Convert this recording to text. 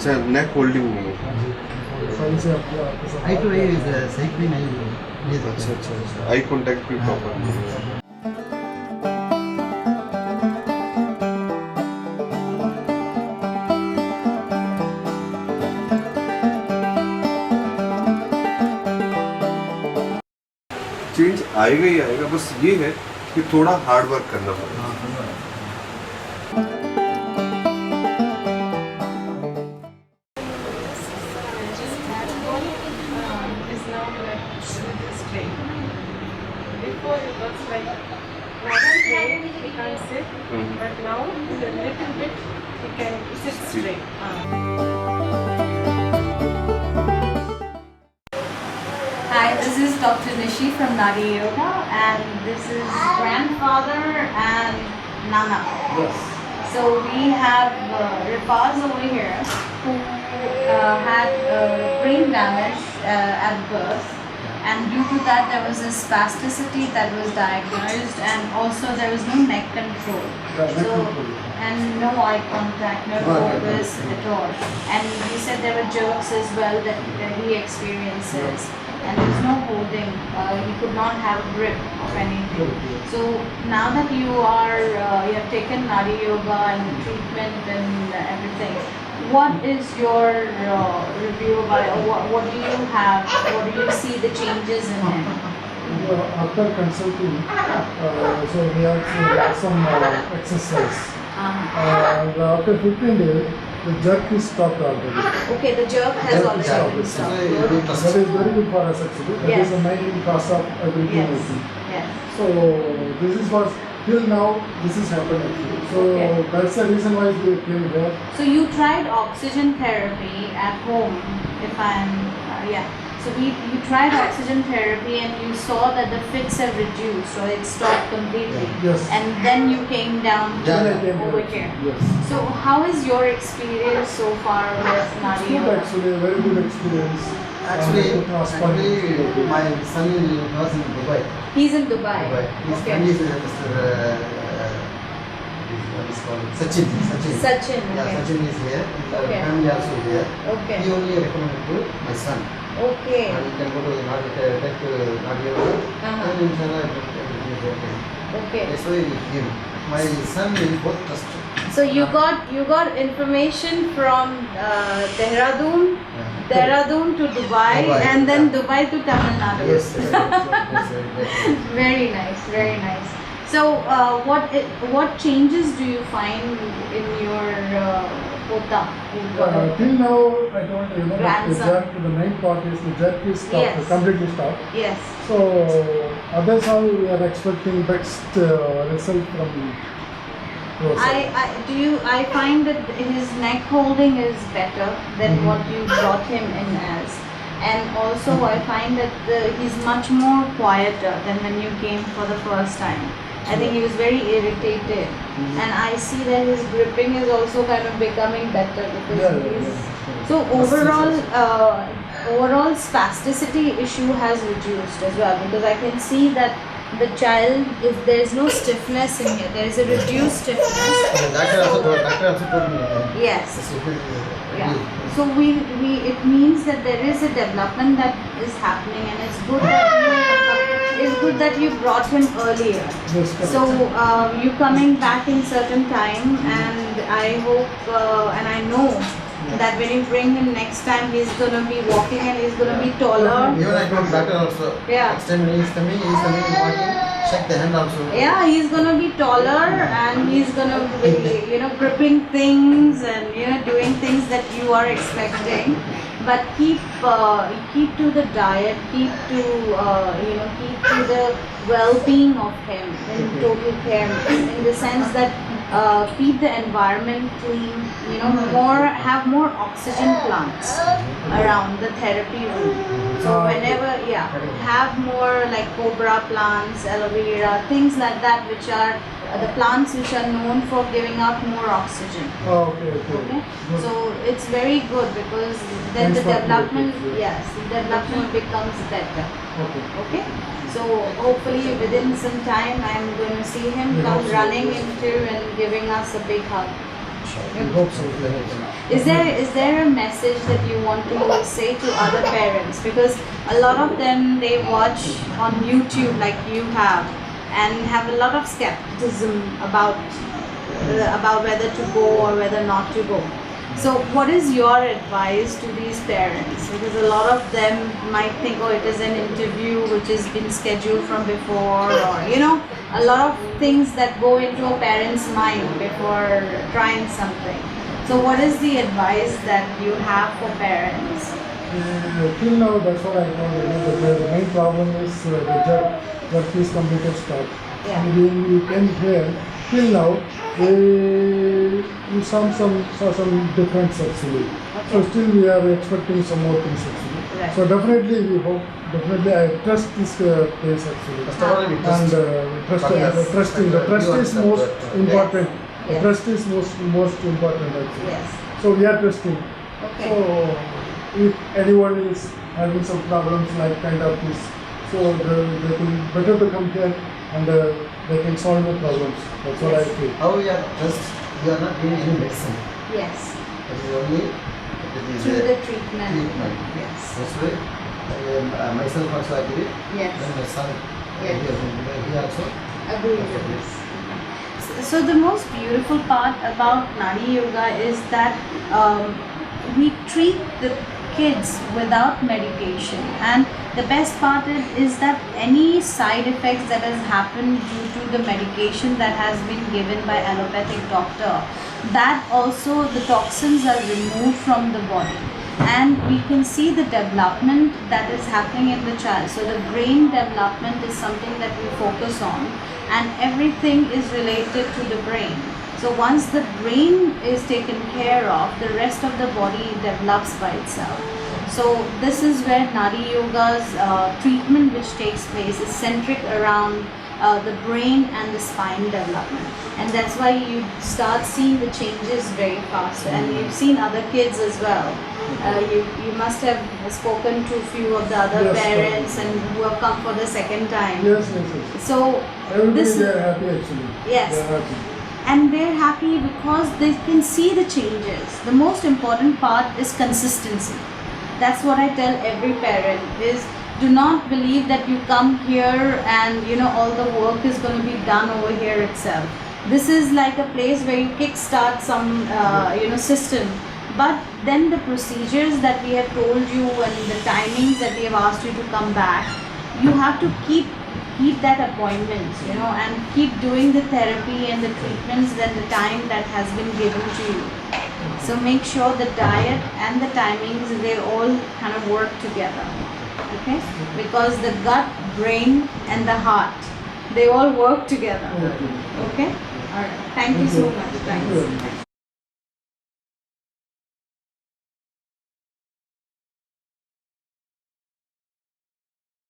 अच्छा नेक होल्डिंग नहीं है। आई टू आई इज सही भी नहीं है। अच्छा अच्छा अच्छा आई कांटेक्ट भी प्रॉपर नहीं है। चेंज आएगा ही आएगा, बस ये है कि थोड़ा हार्ड वर्क करना पड़ेगा। Before it was like straight, he can't sit, but now with a little bit he can sit straight. Hi, this is Dr. Nishi from Naadi Yoga, and this is grandfather and Nana. Yes. So we have Rifaz over here who had brain damage at birth, and due to that there was a spasticity that was diagnosed, and also there was no neck control. And no eye contact, no focus at all. And he said there were jerks as well that he experiences. And there's no holding. He could not have a grip of anything. So now that you have taken Naadi Yoga and treatment and everything, what is your review about it? What do you have? What do you see the changes in him? After consulting, so we have some exercise. After 15 days, the jerk is stopped already. Okay, the jerk has already been stopped. That is very good for us actually. That is the main cause of everything. Yes. Yes. So this is what till now this is happened actually. So that's the reason why we came here. So you tried oxygen therapy at home, if I'm So you tried oxygen therapy and you saw that the fits have reduced, or it stopped completely. Yes. And then you came down over here. Yes. So how is your experience so far with Naadi Good Yoga? actually, a very good experience. Actually, my son was in Dubai. He's in Dubai. His Okay. friend is Mr. What is called Sachin. Sachin. Yeah, Okay. Sachin is here. His Okay. family also here. Okay. He only recommended to my son. Okay. And you can go to Naadi Yoga. And inshallah everything is okay. Okay. That's why him. My son is both trusted. So you got information from Dehradun, Dehradun to Dubai, and then Dubai to Tamil Nadu. Yes. Very nice, very nice. So what changes do you find in your pota? Till now, I don't that the Grandson. jerk, the main part is the jerk is stopped, Yes. completely stopped. Yes. So others how we are expecting best result from your side. I find that his neck holding is better than what you brought him in as. And also I find that he's much more quieter than when you came for the first time. I think he was very irritated, and I see that his gripping is also kind of becoming better because so overall spasticity issue has reduced as well, because I can see that the child, if there is no stiffness in here, there is a reduced stiffness. Doctor also told me. Yes. Yeah. So it means that there is a development that is happening, and it's good that you brought him earlier. Yes, correct. So you coming back in certain time, and I hope and I know that when you bring him next time, he's gonna be walking and he's gonna be taller. Even I told doctor also. Yeah. Next time when he's coming walking, shake the hand also. Yeah, he's gonna be taller, and he's gonna be, gripping things and doing things that you are expecting. But keep to the diet, keep to the well-being of him in total care, in the sense that keep the environment clean, have more oxygen plants around the therapy room. So whenever, have more like cobra plants, aloe vera, things like that, which are the plants which are known for giving out more oxygen. Okay. Okay, so it's very good because then the development, the development becomes better. Okay, so hopefully within some time I'm going to see him come running into and giving us a big hug. inshallah. We hope so. Is there a message that you want to say to other parents? Because a lot of them, they watch on YouTube like you have and have a lot of skepticism about whether to go or whether not to go. So what is your advice to these parents? Because a lot of them might think, oh, it is an interview which has been scheduled from before, or a lot of things that go into a parent's mind before trying something. So what is the advice that you have for parents? Till now, that's what I know. The main problem is the jerk is completed stop. Yeah. And when we came here, till now, we saw some difference actually. Okay. So still we are expecting some more things actually. Right. So definitely we hope, definitely I trust this place actually. First of all, we trust. And the trust is most important. The Yes. trust is most important actually. Yes. So we are trusting. Okay. So if anyone is having some problems like kind of this, so they will better to come here and they can solve the problems. That's what I Yes. feel. How we are not giving any medicine. Yes. It is only Through the treatment. Yes. That's why myself also agree. Yes. Then my son, Yes. he also. Agree with this. So the most beautiful part about Naadi Yoga is that we treat the kids without medication, and the best part is that any side effects that has happened due to the medication that has been given by allopathic doctor, that also the toxins are removed from the body, and we can see the development that is happening in the child. So the brain development is something that we focus on, and everything is related to the brain. So once the brain is taken care of, the rest of the body develops by itself. So this is where Naadi Yoga's treatment which takes place is centric around the brain and the spine development, and that's why you start seeing the changes very fast. And you've seen other kids as well. You must have spoken to a few of the other Yes, parents and who have come for the second time. Yes. So Everybody this they are happy actually. Yes. They are happy. and they're happy because they can see the changes. The most important part is consistency. That's what I tell every parent is, do not believe that you come here and all the work is going to be done over here itself. This is like a place where you kickstart some system, but then the procedures that we have told you and the timings that we have asked you to come back, you have to keep that appointment, and keep doing the therapy and the treatments at the time that has been given to you. So make sure the diet and the timings, they all kind of work together, okay? Because the gut, brain and the heart, they all work together, okay? All right. Thank you so much. Thanks.